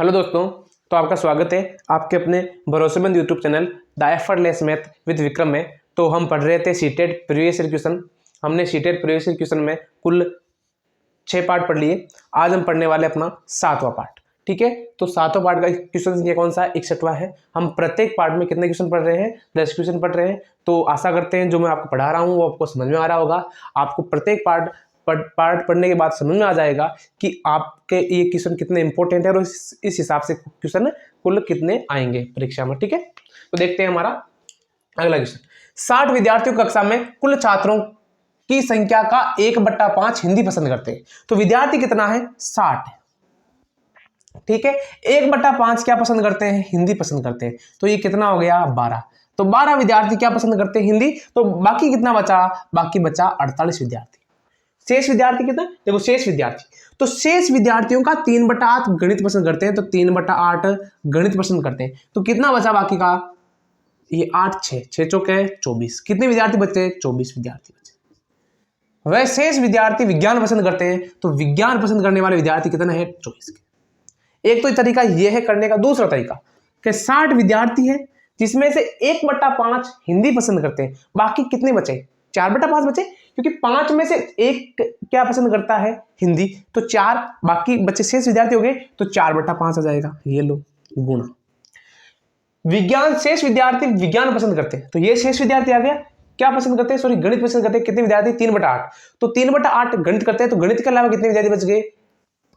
Hello दोस्तों, तो आपका स्वागत है आपके अपने भरोसेमंद YouTube channel the effortless math with Vikram में। तो हम पढ़ रहे थे सीटेट प्रीवियस ईयर क्वेश्चन। हमने सीटेट प्रीवियस ईयर क्वेश्चन में कुल 6 पार्ट पढ़ लिए। आज हम पढ़ने वाले अपना 7वां पार्ट। ठीक है, तो 7वां पार्ट का क्वेश्चन संख्या कौन सा है? 61वां है। हम प्रत्येक पार्ट में कितने क्वेश्चन पढ़ रहे हैं? 10 क्वेश्चन पढ़ रहे हैं। तो आशा करते हैं जो मैं आपको पढ़ा रहा हूँ वो आपको समझ में आ रहा होगा। आपको प्रत्येक पार्ट पढ़ने के बाद समझ में आ जाएगा कि आपके ये क्वेश्चन कितने इंपॉर्टेंट है और इस हिसाब से क्वेश्चन कुल कितने आएंगे परीक्षा में। ठीक है, तो देखते हैं हमारा अगला क्वेश्चन। 60 विद्यार्थियों कक्षा में कुल छात्रों की संख्या का 1/5 हिंदी पसंद करते हैं। तो विद्यार्थी कितना है? 60 है। ठीक है, 1/5 क्या पसंद करते हैं? हिंदी पसंद करते हैं। तो ये कितना हो गया? 12। तो 12 विद्यार्थी क्या पसंद करते हैं? हिंदी। तो बाकी कितना बचा? बाकी बचा 48 विद्यार्थी। शेष विद्यार्थी कितना? देखो शेष विद्यार्थी, तो शेष विद्यार्थियों का 3/8 गणित पसंद करते हैं। तो 3/8 गणित पसंद करते हैं। तो कितना बचा बाकी का? ये 8 6 चौके 24। कितने विद्यार्थी बचे? 24 विद्यार्थी बचे। वह शेष विद्यार्थी विज्ञान पसंद करते हैं। तो विज्ञान पसंद करने वाले विद्यार्थी कितने हैं? 24 के। एक तो तरीका यह है करने का। दूसरा तरीका कि 60 विद्यार्थी है जिसमें से 1/5 हिंदी पसंद करते हैं। बाकी कितने बचे? 4/5 बचे, क्योंकि 5 में से एक क्या पसंद करता है? हिंदी। तो 4 बाकी बच्चे शेष विद्यार्थी हो गए, तो 4/5 आ जाएगा। ये लो गुणा विज्ञान। शेष विद्यार्थी विज्ञान पसंद करते हैं। तो ये शेष विद्यार्थी आ गया। क्या पसंद करते हैं? सॉरी, गणित पसंद करते हैं। कितने विद्यार्थी? 3/8। तो 3/8 गणित करते हैं। तो गणित के अलावा कितने विद्यार्थी बच गए?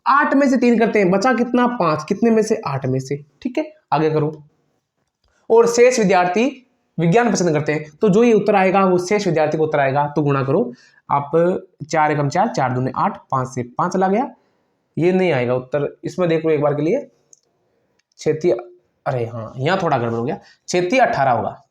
8 में से 3 करते हैं, बचा कितना? 5। कितने में से? 8 में से। ठीक है, आगे करो। और शेष विद्यार्थी विज्ञान पसंद करते हैं। तो जो ये उत्तर आएगा वो शेष विद्यार्थी को उत्तर आएगा। तो गुणा करो आप। 4 एकम 4, 4 दूने 8, 5 से 5 चला गया। ये नहीं आएगा उत्तर। इसमें देख लो एक बार के लिए। 36, अरे हाँ, यहाँ थोड़ा गड़बड़ हो गया। 36 18 होगा।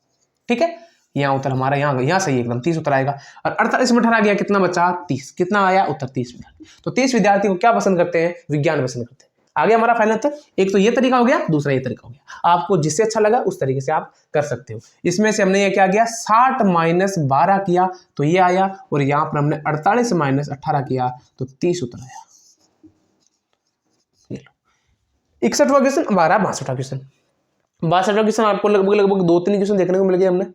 ठीक है, यहाँ उत्तर हमारा यहाँ सही एकदम 30 उत्तर आएगा। और 48 में 18 गया, कितना बचा? 30। कितना आया उत्तर? 30 विद्यार्थी। तो 30 विद्यार्थी को क्या पसंद करते हैं? विज्ञान पसंद करते हैं। आगे हमारा फाइनल उत्तर। एक तो ये तरीका हो गया, दूसरा ये तरीका हो गया। आपको जिससे अच्छा लगा उस तरीके से आप कर सकते हो। इसमें से हमने ये क्या किया? 60 - 12 किया तो ये आया, और यहां पर हमने 48 - 18 किया तो 30 उत्तर आया। 61वां क्वेश्चन हमारा 62वां क्वेश्चन। 62वां क्वेश्चन आपको लगभग 2-3 क्वेश्चन देखने को मिल गए हमने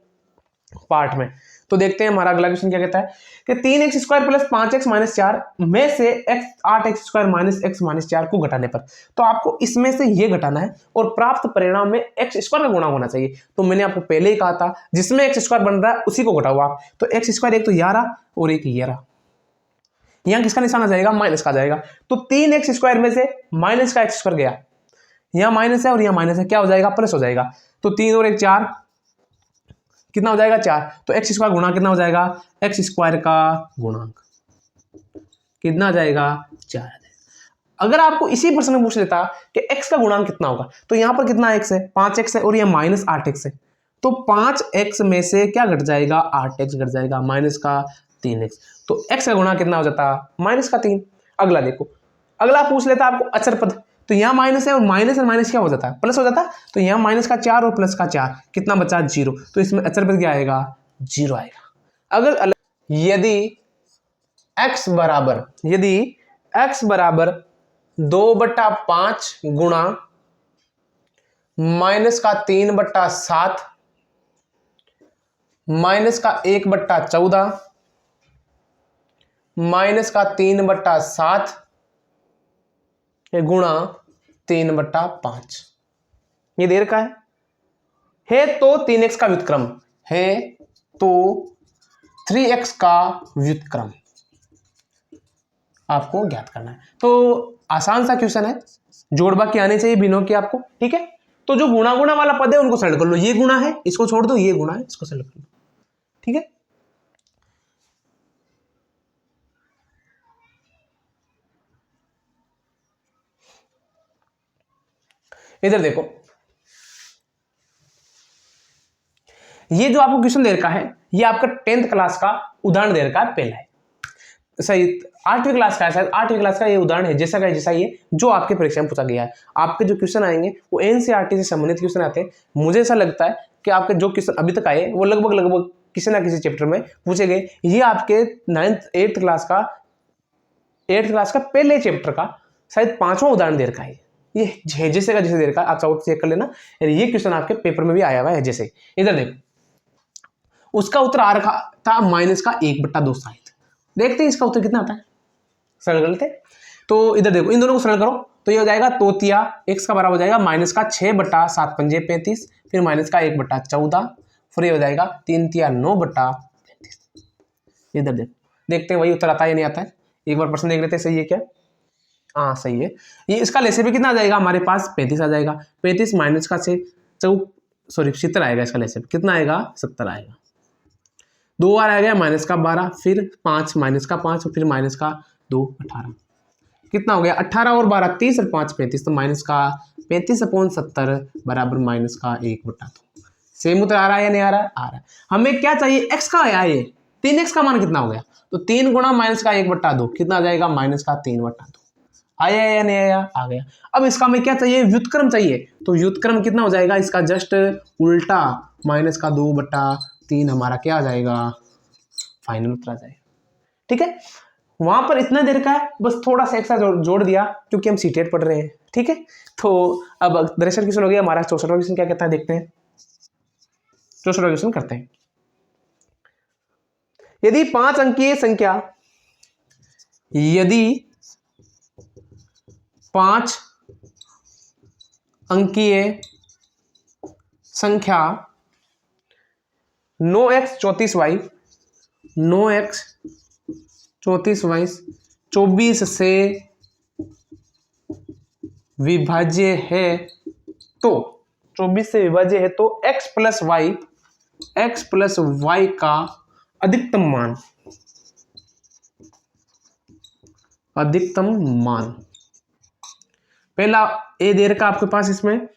पार्ट में। तो देखते हैं हमारा अगला क्वेश्चन क्या कहता है कि 3x² + 5x - 4 में से 8x² - x - 4 को घटाने पर। तो आपको इसमें से ये घटाना है और प्राप्त परिणाम में x² का गुणा होना चाहिए। तो मैंने आपको पहले ही कहा था जिसमें x² बन रहा है उसी को घटाओ आप। तो x² एक तो 11 और एक 11। यहां किसका निशान आ जाएगा? माइनस का आ जाएगा। तो 3x² में से माइनस का x² गया, यहां माइनस है और यहां माइनस है, क्या हो जाएगा? प्लस हो जाएगा। तो 3 और 1 4, कितना हो जाएगा? 4। तो x² गुणा कितना हो जाएगा? x² का गुणांक कितना आ जाएगा? 4 आ जाएगा। अगर आपको इसी प्रश्न में पूछ लेता कि x का गुणांक कितना होगा, तो यहां पर कितना x है? 5x है और यह -8x है। तो 5x में से क्या घट जाएगा? 8x घट जाएगा, माइनस का 3x। तो x का गुणांक कितना हो जाता? -3। अगला देखो, अगला पूछ लेता आपको अचर पद। तो यहाँ माइनस है और माइनस क्या हो जाता है? प्लस हो जाता है। तो यहाँ माइनस का 4 और प्लस का 4, कितना बचा? 0। तो इसमें अचर पद क्या आएगा? 0 आएगा। अगर यदि x बराबर 2/5 गुणा माइनस का 3/7 माइनस का 1/14 माइनस का 3/7 गुणा 3/5, ये देर का है तो 3x का व्युत्क्रम है, तो 3x का व्युत्क्रम आपको ज्ञात करना है। तो आसान सा क्वेश्चन है, जोड़ बाकी आने चाहिए बिनों की आपको। ठीक है, तो जो गुणा वाला पद है उनको सेलेक्ट कर लो। ये गुणा है, इसको छोड़ दो, ये गुणा है, इसको सेलेक्ट कर लो। ठीक है, इधर देखो, ये जो आपको क्वेश्चन दे रखा है ये आपका 10th क्लास का उदाहरण दे रखा है। पहला है सही 8वीं क्लास का है, शायद 8वीं क्लास का ये उदाहरण है, जैसा का जैसा ये जो आपके परीक्षा में पूछा गया है। आपके जो क्वेश्चन आएंगे वो एनसीईआरटी से संबंधित क्वेश्चन आते हैं। मुझे ऐसा लगता है कि आपके जो क्वेश्चन अभी तक आए वो लगभग किसी ना किसी चैप्टर में पूछे गए। ये आपके 8th क्लास का पहले चैप्टर का शायद 5वां उदाहरण दे रखा है। ये है जैसे का जैसे दे रखा, आप चाहो चेक कर लेना, ये क्वेश्चन आपके पेपर में भी आया हुआ है जैसे। इधर देखो उसका उत्तर आ रखा था -1/2 शायद। देखते हैं इसका उत्तर कितना आता है, सरल कर लेते हैं। तो इधर देखो इन दोनों को सरल करो तो ये हो जाएगा तोतिया x का बराबर हो जाएगा -6/7 पंजे 35, फिर -1/14, फिर ये हो जाएगा 3 तिया 9/35। इधर देखते हैं वही उत्तर आता है या नहीं आता है, एक बार प्रश्न देख लेते हैं सही है क्या। हाँ सही है। ये इसका लेसे भी कितना आ जाएगा हमारे पास 35 आ जाएगा, 35 माइनस का 6 70 आएगा, इसका लेसे कितना आएगा 70 आएगा। 2 बार आ गया -12, फिर 5 -5 फिर -2 18, कितना हो गया 18 और 12 30 और 5 35, तो -35/70 बराबर -1/2। सेम उत्तर आ रहा है या नहीं आ रहा है, आ रहा है। हमें क्या चाहिए x का आया, ये 3x का मान कितना हो गया, तो 3 गुणा -1/2 कितना आ जाएगा -3/2। आया या नहीं आया, आ गया। अब इसका हमें क्या चाहिए, व्युत्क्रम चाहिए, तो व्युत्क्रम कितना हो जाएगा इसका जस्ट उल्टा -2/3 हमारा क्या आ जाएगा, फाइनल उत्तर आ जाएगा। ठीक है, वहां पर इतना देर का है, बस थोड़ा सा एक्स्ट्रा जोड़ दिया क्योंकि हम सीटेट पढ़ रहे हैं। ठीक है, तो अब 63 क्वेश्चन हो गया हमारा। 64वां क्वेश्चन क्या कहता है देखते हैं। 64वां क्वेश्चन करते हैं। यदि 5 अंकीय संख्या, यदि 5 अंकीय संख्या 9x 34y 9x 34y 24 से विभाज्य है, तो 24 से विभाज्य है तो x प्लस वाई का अधिकतम मान पहला ए दे रखा आपके पास, इसमें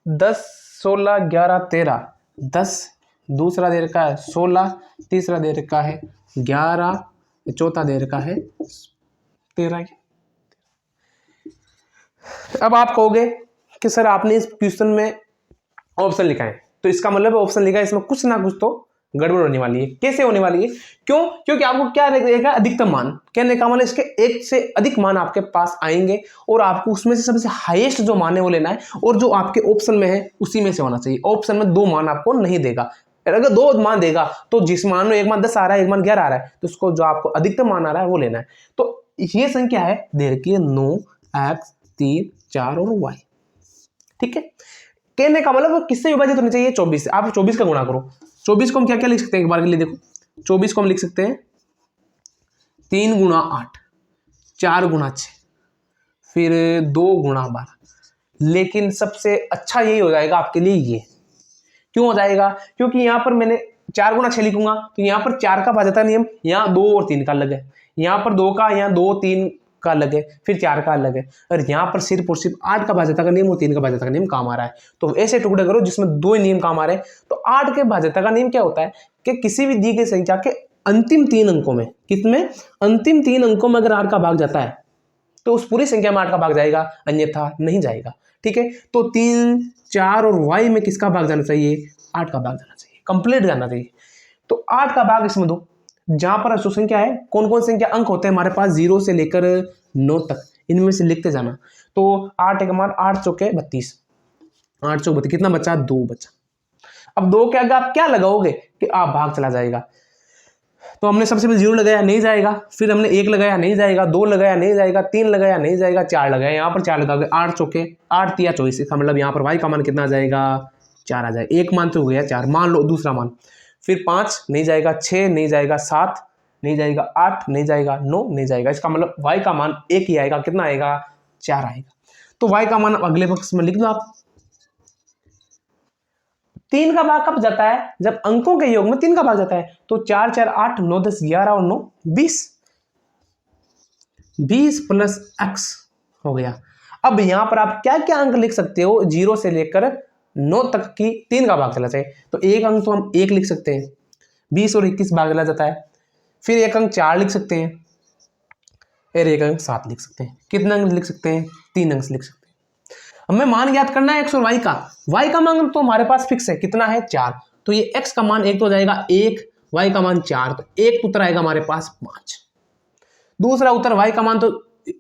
10 16 11 13 10, दूसरा दे रखा है 16, तीसरा दे रखा है 11, चौथा दे रखा है 13। अब आप कहोगे कि सर आपने इस क्वेश्चन में ऑप्शन लिखा है, तो इसका मतलब ऑप्शन लिखा है इसमें कुछ ना कुछ तो गड़बड़ होने वाली है। कैसे होने वाली है, क्यों, क्योंकि आपको क्या रहेगा अधिकतम मान, कहने का मतलब इसके एक से अधिक मान आपके पास आएंगे और आपको उसमें से सबसे हाईएस्ट जो मान है वो लेना है, और जो आपके ऑप्शन में है उसी में से होना चाहिए। ऑप्शन में 2 मान आपको नहीं देगा, अगर 2 मान देगा तो जिस मान में एक मान 10 आ रहा है एक मान 11 आ रहा है, तो उसको जो आपको अधिकतम मान आ रहा है वो लेना है। तो ये संख्या है दे रखी है 9 x 3 4 और y। ठीक है, कहने का मतलब किससे विभाजित होना चाहिए, 24 से। आप 24 का गुणा करो। 24 को हम क्या क्या लिख सकते हैं एक बार के लिए देखो, 24 को हम लिख सकते हैं 3 गुणा 8, 4 गुणा 6, फिर 2 गुणा 12। लेकिन सबसे अच्छा यही हो जाएगा आपके लिए, ये क्यों हो जाएगा, क्योंकि यहाँ पर मैंने 4 गुणा 6 लिखूंगा तो यहाँ पर 4 का भाज्यता नियम, यहाँ 2 और 3 का अलग है, यहाँ पर 2 का, यहाँ 2 3 का अलग है, फिर 4 का अलग है, और यहाँ पर सिर्फ और सिर्फ 8 का भाज्यता का नियम और 3 का भाज्यता का नियम काम आ रहा है। तो ऐसे टुकड़े करो जिसमें 2 नियम काम आ रहे हैं। तो 8 के भाज्यता का नियम क्या होता है कि किसी भी दी गई संख्या के अंतिम 3 अंकों में, कितने अंतिम 3 अंकों में अगर 8 का भाग जाता है तो उस पूरी संख्या में 8 का भाग जाएगा, अन्यथा नहीं जाएगा। ठीक है, तो 3 4 और y में किसका भाग जाना चाहिए, 8 का भाग जाना चाहिए, कंप्लीट जाना चाहिए। तो 8 का भाग इसमें दो, जहां पर अशुभ संख्या है, कौन कौन संख्या अंक होते हैं हमारे पास 0 से लेकर 9 तक, इनमें से लिखते जाना। तो 8 एक मान 8 चौके 32, 8 चौक 32, कितना बचा 2 बचा। अब 2 के आगे आप क्या लगाओगे कि आप भाग चला जाएगा, तो हमने सबसे पहले 0 लगाया नहीं जाएगा, फिर हमने 1 लगाया नहीं जाएगा, 2 लगाया नहीं जाएगा, 3 लगाया नहीं जाएगा, 4 लगाया, यहाँ पर 4 लगाओगे, 8 चौके 8 तिया 24, इसका मतलब यहाँ पर y का मान कितना आ जाएगा 4 आ जाएगा। एक मान तो हो गया 4, मान लो दूसरा मान, फिर 5 नहीं जाएगा, 6 नहीं जाएगा, 7 नहीं जाएगा, 8 नहीं जाएगा, 9 नहीं जाएगा, इसका मतलब y का मान 1 ही आएगा, कितना आएगा 4 आएगा। तो y का मान अगले पक्ष में लिख दो आप। 3 का भाग कब जाता है, जब अंकों के योग में 3 का भाग जाता है। तो 4 4 8 9 10 11 और 9 20, 20 प्लस x हो गया। अब यहां पर आप क्या क्या अंक लिख सकते हो, 0 से लेकर 9 तक की 3 का भाग चला जाए, तो एक अंक तो हम 1 लिख सकते हैं, 20 और 21 भाग चला जाता है, फिर एक अंक 4 लिख सकते हैं, और एक अंक 7 लिख सकते हैं। कितने अंक लिख सकते हैं, 3 अंक लिख सकते हैं। हमें मान ज्ञात करना है x और y का। y का मान तो हमारे पास फिक्स है, कितना है 4, तो ये x का मान 1 तो हो जाएगा 1, y का मान 4, तो एक उत्तर आएगा हमारे पास 5। दूसरा उत्तर y का मान तो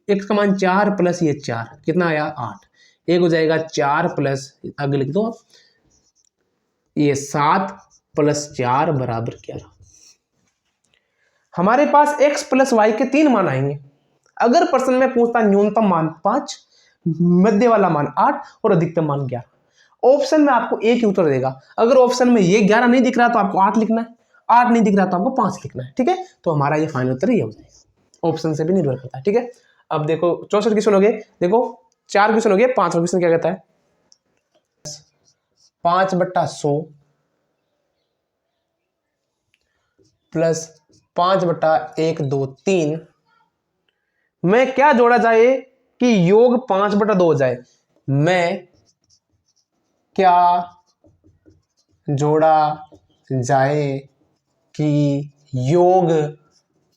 x का मान 4 प्लस ये 4 कितना आया 8, एक हो जाएगा 4 प्लस आगे लिख दो ये 7 प्लस 4 बराबर 11। हमारे पास x प्लस वाई के 3 मान आएंगे। अगर प्रश्न में पूछता न्यूनतम मान 5, मध्य वाला मान 8 और अधिकतम मान 11, ऑप्शन में आपको एक ही उत्तर देगा। अगर ऑप्शन में ये 11 नहीं दिख रहा तो आपको 8 लिखना है, 8 नहीं दिख रहा तो आपको 5 लिखना है। ठीक है, तो हमारा ये फाइनल उत्तर ये हो जाएगा, ऑप्शन से भी निर्भर करता है। ठीक है, अब देखो 64 क्वेश्चन हो गए, देखो 4 क्वेश्चन हो गए, 5वां क्वेश्चन क्या कहता है 5/100 प्लस 5/1 2 3 में क्या जोड़ा जाए कि योग 5/2 हो जाए। मैं क्या जोड़ा जाए कि योग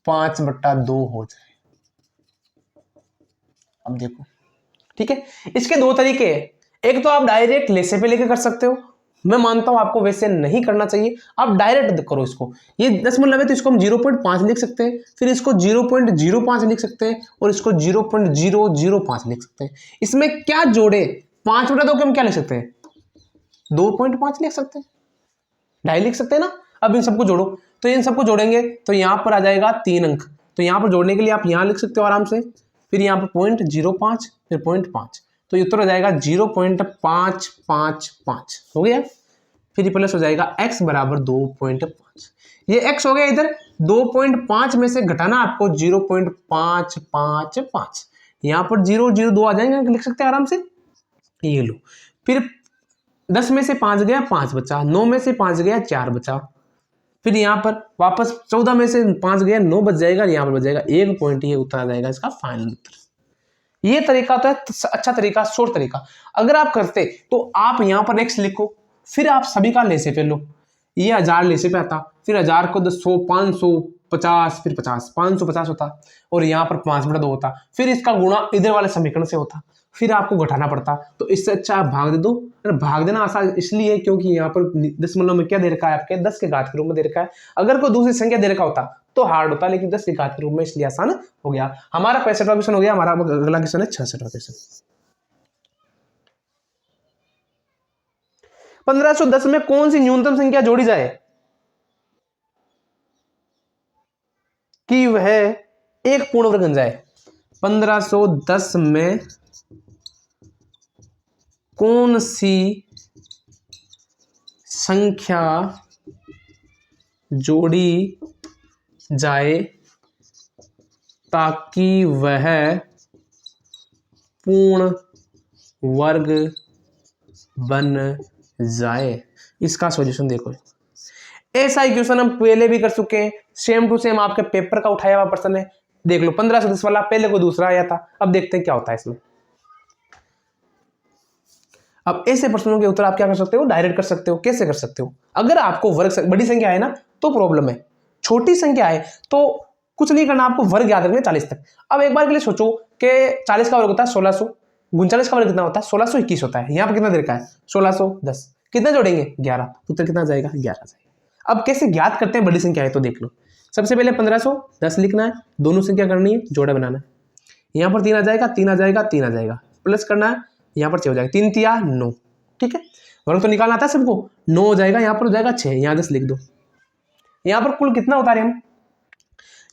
5/2 हो जाए। अब देखो, ठीक है, इसके दो तरीके हैं। एक तो आप डायरेक्ट लेसे पे लेके कर सकते हो, मैं मानता हूं आपको वैसे नहीं करना चाहिए, आप डायरेक्ट करो इसको। ये 10 है तो इसको हम 0.5 लिख सकते हैं, फिर इसको 0.05 लिख सकते हैं और इसको 0.005 लिख सकते हैं। इसमें क्या जोड़े 5/2 के हम क्या लिख सकते हैं 2.5 लिख सकते हैं, 2.5 लिख सकते हैं ना। अब इन सबको जोड़ो, तो इन सबको जोड़ेंगे तो यहां पर आ जाएगा 3 अंक, तो यहां पर जोड़ने के लिए आप यहां लिख सकते हो आराम से, फिर यहाँ पर 0.05 फिर 0.5, तो उत्तर हो जाएगा 0.555 हो गया। फिर प्लस हो जाएगा x बराबर 2.5, ये x हो गया इधर, 2.5 में से घटाना आपको 0.555, यहाँ पर 002 आ जाएंगे, लिख सकते हैं आराम से, ये लो। फिर 10 में से 5 गया 5 बचा, 9 में से 5 गया 4 बचा, फिर यहाँ पर वापस 14 में से 5 गया 9 बच जाएगा, यहाँ पर बच जाएगा 1 पॉइंट, ये उत्तर आ जाएगा इसका फाइनल उत्तर। ये तरीका तो है अच्छा तरीका, शॉर्ट तरीका। अगर आप करते तो आप यहाँ पर x लिखो, फिर आप सभी का लेसे पे लो, ये 1000 लेसे पे आता, फिर 1000 को 100 550 फिर 50 550 होता और यहाँ पर 5/2 होता, फिर इसका गुणा इधर वाले समीकरण से होता, फिर आपको घटाना पड़ता। तो इससे अच्छा आप भाग दे दो। भाग देना आसान इसलिए क्योंकि यहाँ पर दशमलव में क्या दे रखा है आपके 10 के घात के रूप में दे रखा है। अगर कोई दूसरी संख्या दे रखा होता तो हार्ड होता, लेकिन 10 के घात के रूप में इसलिए आसान हो गया। हमारा 65वां क्वेश्चन हो गया, हमारा अगला क्वेश्चन है 66वां क्वेश्चन। 1510 में कौन सी न्यूनतम संख्या जोड़ी जाए कि वह एक पूर्ण वर्ग बन जाए। 1510 में कौन सी संख्या जोड़ी जाए ताकि वह पूर्ण वर्ग बन जाए। इसका सॉल्यूशन देखो, ऐसा ही क्वेश्चन हम पहले भी कर चुके हैं, सेम टू सेम आपके पेपर का उठाया हुआ प्रश्न है। देख लो 1510 वाला पहले को दूसरा आया था, अब देखते हैं क्या होता है इसमें। अब ऐसे प्रश्नों के उत्तर आप क्या कर सकते हो डायरेक्ट कर सकते हो। कैसे कर सकते हो, अगर आपको वर्ग बड़ी संख्या है ना तो प्रॉब्लम है, छोटी संख्या है तो कुछ नहीं करना, आपको वर्ग याद रखना 40 तक। अब एक बार के लिए सोचो कि 40 का वर्ग होता है 1600, 39 का वर्ग कितना होता है 1621 होता है, यहाँ पर कितना दे रखा है 1610, कितना जोड़ेंगे 11, उत्तर कितना जाएगा 11 जाएगा। अब कैसे ज्ञात करते हैं बड़ी संख्या है तो देख लो, सबसे पहले 1510 लिखना है, दोनों संख्या करनी है, जोड़ा बनाना है, यहाँ पर 3 आ जाएगा 3 आ जाएगा 3 आ जाएगा, प्लस करना है, यहाँ पर 6 हो जाएगा, 3 3 9, ठीक है, वर्ग तो निकालना आता है सबको, 9 हो जाएगा, यहाँ पर हो जाएगा 6, यहाँ 10 लिख दो। यहाँ पर कुल कितना उतारे हम,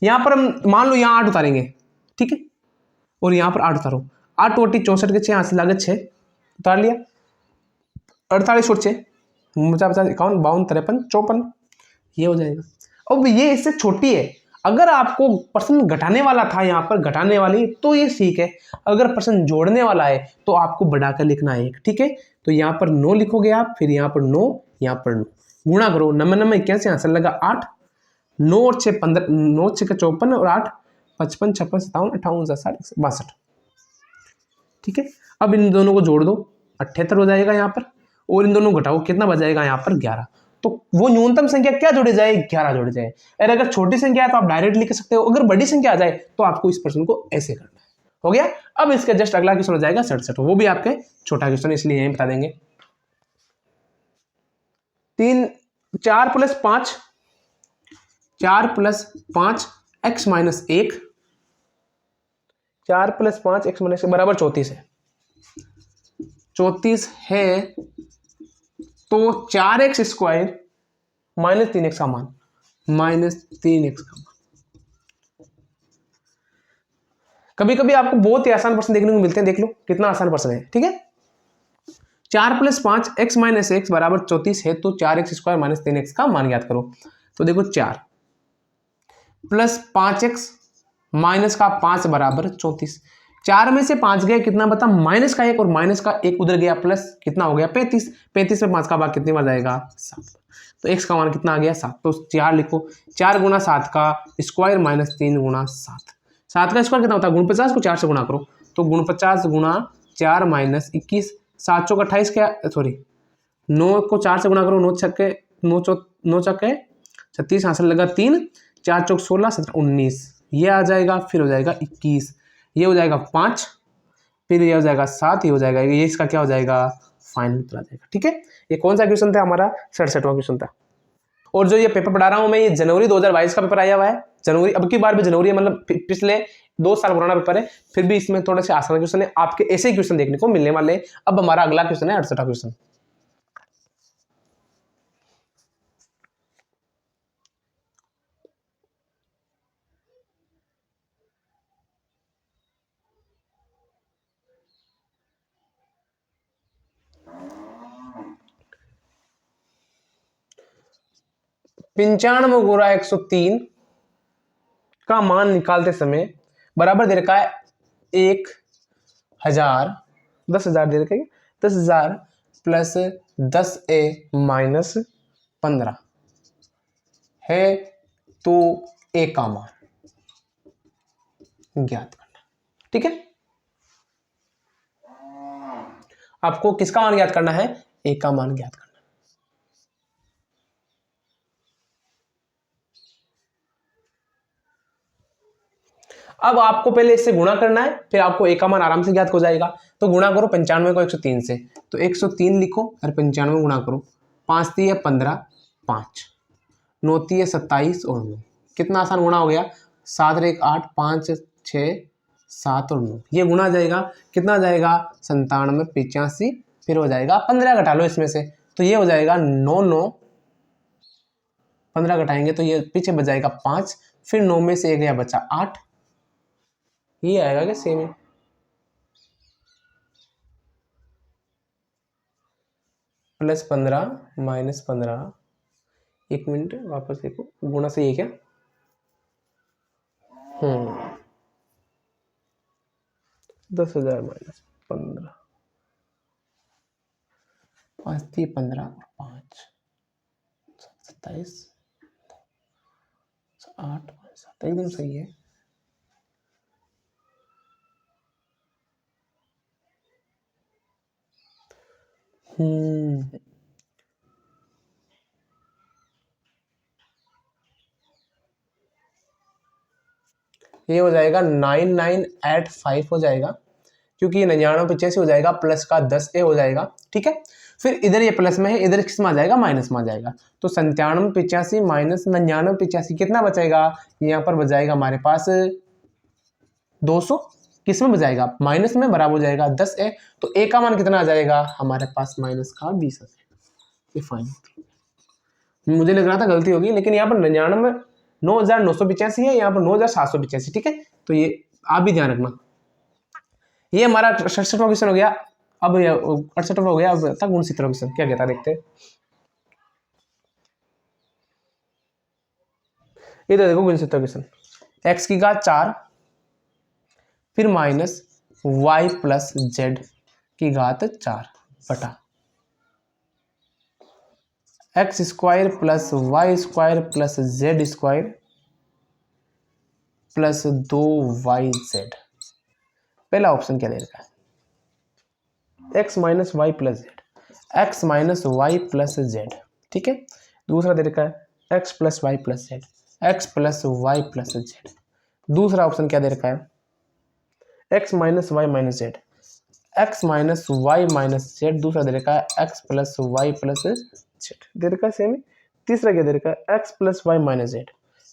यहाँ पर हम मान लो यहाँ 8 उतारेंगे, ठीक है, और यहाँ पर 8 उतारो, 8 × 64 के 6 यहाँ से लागत 6 उतार लिया, 48 और 6 50 51 52 53 54, ये हो जाएगा। अब ये इससे छोटी है, अगर आपको प्रश्न घटाने वाला था यहाँ पर घटाने वाली तो ये ठीक है, अगर प्रश्न जोड़ने वाला है तो आपको बढ़ाकर लिखना है 1, ठीक है। तो यहाँ पर 9 लिखोगे आप, फिर यहाँ पर 9, यहाँ पर 9, गुणा करो, 9 9 81 यहाँ से लगा 8, 9 और 6 15, 9 6 का 54 और 8 55 56 57 58 60 62, ठीक है। अब इन दोनों को जोड़ दो 78 हो जाएगा यहाँ पर, और इन दोनों घटाओ कितना बच जाएगा यहाँ पर 11। तो वो न्यूनतम संख्या क्या जोड़ी जाए 11 जोड़ी जाए। और अगर छोटी संख्या है तो आप डायरेक्ट लिख सकते हो, अगर बड़ी संख्या आ जाए तो आपको इस प्रश्न को ऐसे करना है। हो गया। अब इसका जस्ट अगला क्वेश्चन हो जाएगा 67, वो भी आपके छोटा क्वेश्चन इसलिए यही बता देंगे। 4 + 5 4 + 5 x - 1 4 + 5 x - बराबर 34 है। 34 है तो 4x² - 3x का मान, -3x का मान। कभी कभी आपको बहुत ही आसान प्रश्न देखने को मिलते हैं, देख लो कितना आसान प्रश्न है। ठीक है, 4 + 5 x - x बराबर 34 है तो 4x² - 3x का मान ज्ञात करो। तो देखो 4 + 5x माइनस का 5 बराबर 34। 4 में से 5 गया कितना बता, माइनस का 1 और माइनस का 1 उधर गया, प्लस कितना हो गया 35। 35 में 5 का भाग कितनी बार जाएगा 7। तो x का मान कितना आ गया 7। तो 4 लिखो, 4 × 7 का स्क्वायर - 3 × 7। 7 का स्क्वायर कितना होता है, 49 को 4 से गुणा करो। तो 49 × 4 - 21, 7 चौक 28 क्या, सॉरी 9 को 4 से गुणा करो, 9 छक्के 9 छक्के 36, हासिल लगा 3, 4 चौक 16, 17 19, ये आ जाएगा, फिर हो जाएगा 21, ये हो जाएगा 5, फिर ये हो जाएगा 7, ये हो जाएगा, ये इसका क्या हो जाएगा फाइनल उत्तर आ जाएगा। ठीक है, ये कौन सा क्वेश्चन था हमारा 67वां क्वेश्चन था। और जो ये पेपर पढ़ा रहा हूं मैं, ये जनवरी 2022 का पेपर आया हुआ है। जनवरी, अब की बार भी जनवरी है, मतलब पिछले 2 साल पुराना पेपर है, फिर भी इसमें थोड़े से आसान क्वेश्चन है, आपके ऐसे ही क्वेश्चन देखने को मिलने वाले। अब हमारा अगला क्वेश्चन है 68वां क्वेश्चन। पंचानवे गुणा 103 का मान निकालते समय बराबर दे रखा है 1000, 10,000 दे रखा है, 10,000 प्लस 10a माइनस 15 है तो a का मान ज्ञात करना। ठीक है, आपको किसका मान ज्ञात करना है, a का मान ज्ञात करना। अब आपको पहले इससे गुणा करना है, फिर आपको a का मान आराम से ज्ञात हो जाएगा। तो गुणा करो 95 को 103 से, तो 103 लिखो और 95 गुणा करो, 5 × 3 = 15, 5 9 × 3 = 27 और 9, कितना आसान गुणा हो गया, 7 × 1 = 8, 5 6 7 और 9, ये गुणा जाएगा, कितना जाएगा 97 85, फिर हो जाएगा 15 घटा लो इसमें से, तो ये हो जाएगा 9 9, 15 घटाएंगे तो ये पीछे बच जाएगा 5, फिर 9 में से 1 गया बचा 8, ये आएगा क्या सेम है। +15 -15, 1 मिनट वापस देखो, गुणा से ये क्या 10,000 - 15, 5 × 3 = 15 और 5 27, 8 5 7, एकदम सही है। ये हो जाएगा 9985 हो जाएगा, क्योंकि ये 9985 हो जाएगा, प्लस का 10a हो जाएगा। ठीक है, फिर इधर ये प्लस में है, इधर किस में आ जाएगा माइनस में आ जाएगा, तो 9785 - 9985 कितना बचेगा, यहाँ पर बच जाएगा हमारे पास 200, किस में बजाएगा माइनस में, बराबर हो जाएगा 10a, तो a का मान कितना आ जाएगा हमारे पास -20 आ जाएगा। ये फाइन, मुझे लग रहा था गलती होगी, लेकिन यहाँ पर 99,985 है, यहाँ पर 9,785। ठीक है, तो ये आप भी ध्यान रखना। ये हमारा 67वां क्वेश्चन हो गया। अब 68वां हो गया। अब था 69वां क्वेश्चन, क्या कहता देखते हैं। ये तो देखो 69वां क्वेश्चन, x की घात 4 फिर माइनस y प्लस जेड की घात 4 बटा x square plus y square plus z square plus 2yz। पहला ऑप्शन क्या दे रखा है, x minus y plus z, x minus y plus z. ठीक है, दूसरा दे रखा है x plus y plus z, x plus y plus z. दूसरा ऑप्शन क्या दे रखा है, x minus y minus z, x minus y minus z. दूसरा दे रखा है x plus y plus z, दे रखा है सेम ही। तीसरा क्या दे रखा है, x plus y minus z.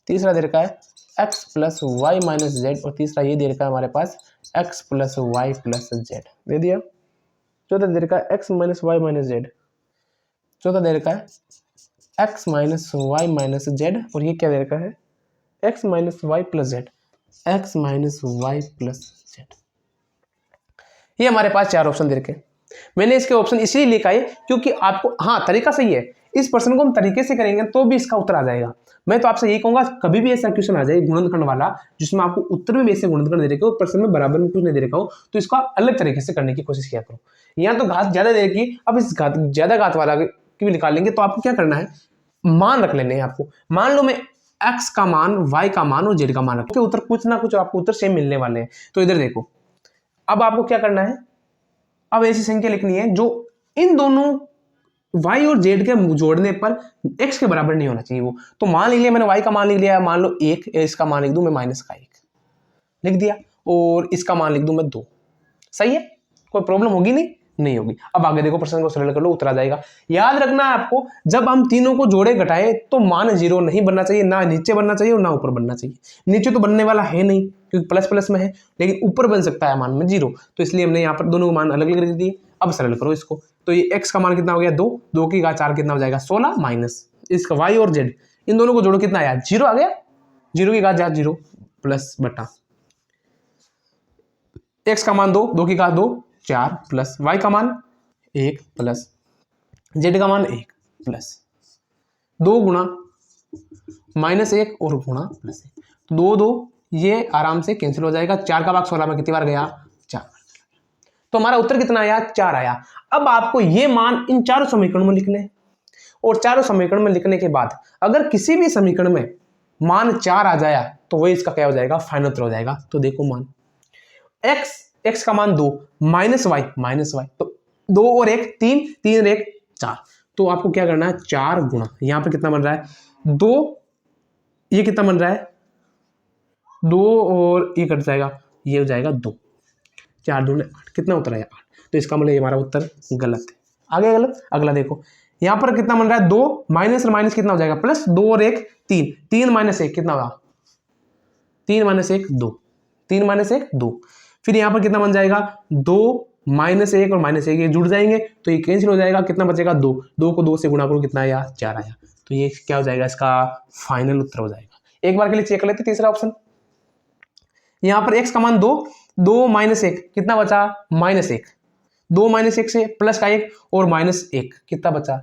तीसरा दे रखा है x plus y minus z, और तीसरा ये दे रखा है हमारे पास x plus y plus z दे दिया। चौथा दे रखा है x minus y minus z, चौथा दे रखा है x minus y minus z, और ये क्या दे रखा है x minus y plus z, x minus y plus z. ये हमारे पास चार ऑप्शन दे रखे। मैंने इसके ऑप्शन इसलिए लिखा है क्योंकि आपको, हाँ तरीका सही है, इस प्रश्न को हम तरीके से करेंगे तो भी इसका उत्तर आ जाएगा। मैं तो आपसे यही कहूंगा कभी भी ऐसा क्वेश्चन आ जाए गुणनखंड वाला जिसमें आपको उत्तर में वैसे गुणनखंड दे रखे हो, प्रश्न में बराबर में कुछ नहीं दे रखा हो, तो इसका अलग तरीके से करने की कोशिश किया करो। यहाँ तो घात ज्यादा दे रखी, अब इस घात ज्यादा घात वाला की भी निकालेंगे तो आपको क्या करना है, मान रख लेने हैं आपको। मान लो मैं x का मान, y का मान और z का मान रखो, उत्तर कुछ ना कुछ आपको उत्तर सेम मिलने वाले हैं। तो इधर देखो, अब आपको क्या करना है, अब ऐसी संख्या लिखनी है जो इन दोनों y और z के जोड़ने पर x के बराबर नहीं होना चाहिए वो। तो मान लिया मैंने y का मान लिख लिया, मान लो 1, इसका मान लिख दूं मैं माइनस का 1 लिख दिया, और इसका मान लिख दूं मैं 2। सही है, कोई प्रॉब्लम होगी नहीं होगी। अब आगे देखो, प्रश्न को सरल कर लो, उत्तर आ जाएगा। याद रखना है आपको, जब हम तीनों को जोड़े घटाए तो मान 0 नहीं बनना चाहिए, ना नीचे बनना चाहिए और ना ऊपर बनना चाहिए। नीचे तो बनने वाला है नहीं क्योंकि प्लस प्लस में है, लेकिन ऊपर बन सकता है मान में 0, तो इसलिए हमने यहाँ पर दोनों मान अलग अलग लिख दिए। अब सरल करो इसको, तो ये x का मान कितना हो गया 2, 2 की घात 4 कितना हो जाएगा 16, माइनस इसका y और z, इन दोनों को जोड़ो कितना आया 0 आ गया, 0 की घात 0 प्लस बटा x का मान 2, 2 की घात 2 4 प्लस y का मान 1 प्लस z का मान 1 प्लस 2 गुणा माइनस 1 और गुणा प्लस 1, 2 2 ये आराम से कैंसिल हो जाएगा। 4 का भाग 16 में कितनी बार गया 4, तो हमारा उत्तर कितना आया 4 आया। अब आपको ये मान इन चारों समीकरणों में लिखने हैं, और चारों समीकरण में लिखने के बाद अगर किसी भी समीकरण में मान 4 आ जाया तो वही इसका क्या हो जाएगा फाइनल उत्तर हो जाएगा। तो देखो मान x का मान 2 माइनस वाई, तो 2 और 1 3, 3 और 1 4, तो आपको क्या करना है 4 गुणा, यहां पर कितना बन रहा है 2, ये कितना बन रहा है 2 और ये कट जाएगा, ये हो जाएगा 2, 4 दूनी 8, कितना उत्तर आया 8। तो इसका मतलब ये हमारा उत्तर गलत है। आगे गलत, अगला देखो, यहां पर कितना बन रहा है 2 माइनस और माइनस कितना हो जाएगा प्लस, 2 और 1 3, 3 माइनस 1 कितना होगा 3 माइनस 1 2, 3 माइनस 1 2, फिर यहां पर कितना बन जाएगा 2 माइनस 1 और माइनस 1 ये जुड़ जाएंगे तो ये कैंसिल हो जाएगा, कितना बचेगा 2, 2 को 2 से गुणा करो कितना आया 4 आया। तो ये क्या हो जाएगा इसका फाइनल उत्तर हो जाएगा। एक बार के लिए चेक कर लेते तीसरा ऑप्शन, यहां पर x का मान 2, 2 माइनस 1 कितना बचा माइनस 1, 2 माइनस 1 से प्लस का 1 और माइनस 1 कितना बचा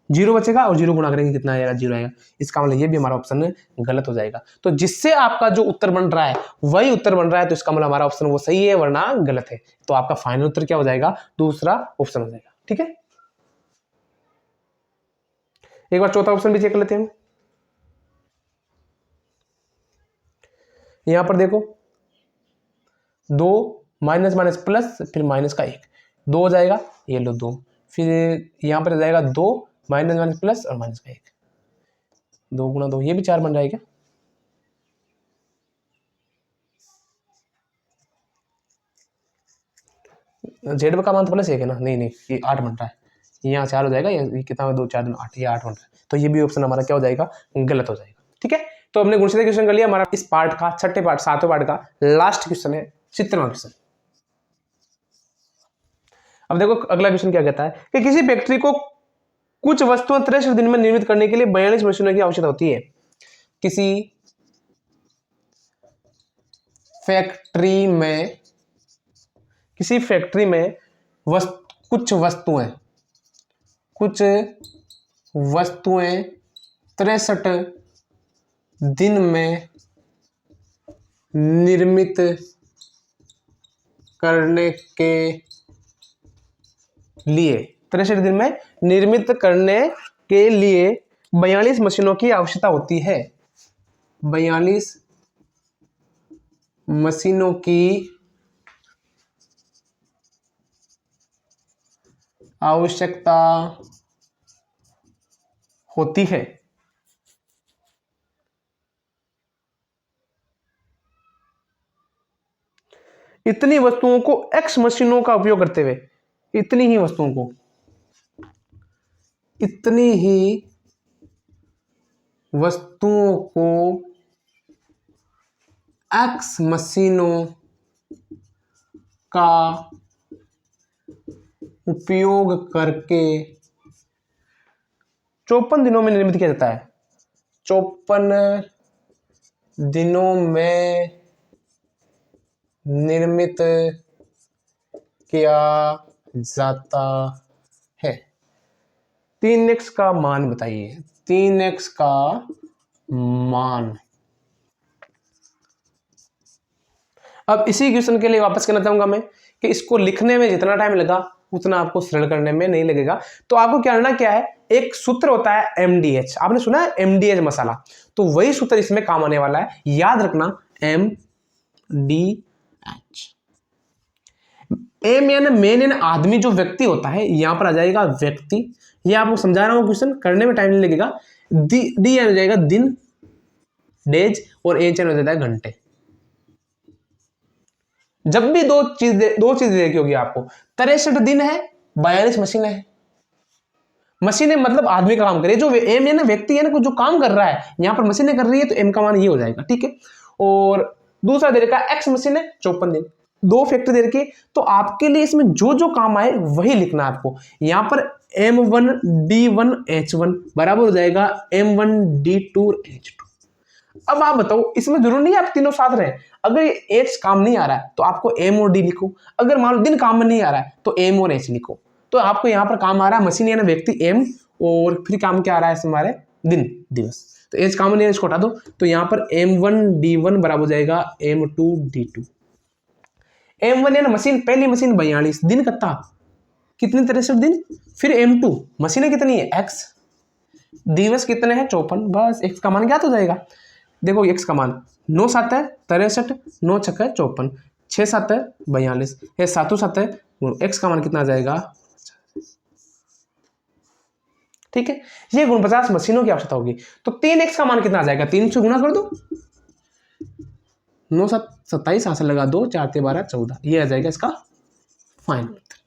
0 बचेगा, और 0 गुणा करेंगे कितना आएगा 0 आएगा। इसका मतलब ये भी हमारा ऑप्शन गलत हो जाएगा। तो जिससे आपका जो उत्तर बन रहा है वही उत्तर बन रहा है, तो इसका मतलब हमारा ऑप्शन वो सही है वरना गलत है। तो आपका फाइनल उत्तर क्या हो जाएगा दूसरा ऑप्शन हो जाएगा। ठीक है, एक बार चौथा ऑप्शन भी चेक कर लेते हैं। यहां पर देखो 2 माइनस माइनस प्लस फिर माइनस का 1, 2 हो जाएगा, ये लो 2, फिर यहां पर जाएगा 2 माइनस माइनस प्लस और माइनस का 1, 2 गुणा 2 ये भी 4 बन जाएगा। जेड का मान तो प्लस 1 है ना, नहीं ये 8 बन रहा है, यहाँ 4 हो जाएगा, ये कितना 2 4 2 8, ये 8 बन रहा है, तो ये भी ऑप्शन हमारा क्या हो जाएगा गलत हो जाएगा। ठीक है, तो हमने गुणसूत्र क्वेश्चन कर लिया। हमारा इस पार्ट का छठे पार्ट 7वें पार्ट का लास्ट क्वेश्चन है 70वां क्वेश्चन। अब देखो अगला क्वेश्चन क्या कहता है कि किसी फैक्ट्री को कुछ वस्तुएं 63 दिन में निर्मित करने के लिए 42 मशीनों की आवश्यकता होती है। किसी फैक्ट्री में कुछ वस्तुएं 63 दिन में निर्मित करने के लिए 63 दिन में निर्मित करने के लिए 42 मशीनों की आवश्यकता होती है। 42 मशीनों की आवश्यकता होती है। इतनी वस्तुओं को एक्स मशीनों का उपयोग करते हुए इतनी ही वस्तुओं को एक्स मशीनों का उपयोग करके 54 दिनों में निर्मित किया जाता है। 54 दिनों में निर्मित किया जाता है। 3x का मान बताइए। 3x का मान। अब इसी क्वेश्चन के लिए वापस कहना चाहूंगा मैं कि इसको लिखने में जितना टाइम लगा उतना आपको सरल करने में नहीं लगेगा। तो आपको क्या करना क्या है, एक सूत्र होता है MDH, आपने सुना है MDH मसाला, तो वही सूत्र इसमें काम आने वाला है, याद रखना MDH। एम यानी मेन यानी आदमी, जो व्यक्ति होता है, यहां पर आ जाएगा व्यक्ति। ये आपको समझा रहा हूं क्वेश्चन, करने में टाइम नहीं लगेगा। डी आ जाएगा दिन, डेज, और एच हो जाता है घंटे। जब भी दो चीज देखी होगी आपको, 63 दिन है, 42 मशीनें है। मशीनें मतलब आदमी का काम करे, जो एम है ना व्यक्ति है ना, जो काम कर रहा है, यहां पर मशीनें कर रही है, तो एम का मान ये हो जाएगा, ठीक है। और दूसरा दे रखा एक्स मशीन है 54 दिन, 2 फैक्टर दे रखी, तो आपके लिए इसमें जो जो काम आए वही लिखना है आपको। यहां पर M1 D1 H1 बराबर हो जाएगा M1 D2 H2। अब आप बताओ, इसमें जरूरी नहीं है आप तीनों साथ रहे। अगर एच काम नहीं आ रहा है तो आपको एम और डी लिखो, अगर मान लो दिन काम में नहीं आ रहा है तो एम और एच लिखो। तो आपको यहाँ पर काम आ रहा है मशीन यानी व्यक्ति एम, और फिर काम क्या आ रहा है हमारे दिन, दिवस, तो एच काम नहीं है, इसको हटा दो। तो यहाँ पर M1 D1 बराबर हो जाएगा M2 D2। M1 यानी मशीन, पहली मशीन 42 दिन करता, कितनी 63 दिन। फिर M2 मशीनें कितनी है x, दिवस कितने हैं 54, बस x का मान ज्ञात हो जाएगा। देखो x का मान 9 7 है 63, 9 6 है 54, 6 7 है 42, ये 7 7 है, x का मान कितना आ जाएगा, ठीक है। ये 49 मशीनों की आवश्यकता होगी, तो 3x का मान कितना आ जाएगा, 3 से गुणा कर दो, 9 7 27, आंसर लगा दो, 4 3 12 14, ये आ जाएगा इसका फाइनल उत्तर।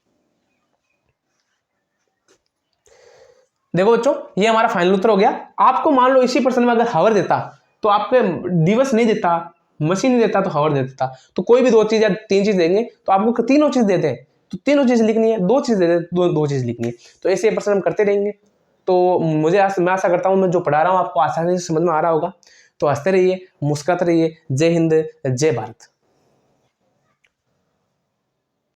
देखो बच्चों, ये हमारा फाइनल उत्तर हो गया। आपको मान लो इसी प्रश्न में अगर हावर देता तो आपके दिवस नहीं देता, मशीन नहीं देता तो हावर दे देता, तो कोई भी 2 चीज या 3 चीज देंगे तो आपको तीनों चीज देते हैं, तो तीनों चीज लिखनी है, 2 चीज देते दो चीज लिखनी है। तो ऐसे प्रश्न हम करते रहेंगे। तो मैं आशा करता हूँ मैं जो पढ़ा रहा हूँ आपको आसानी से समझ में आ रहा होगा। तो हंसते रहिए, मुस्कुराते रहिए। जय हिंद, जय भारत।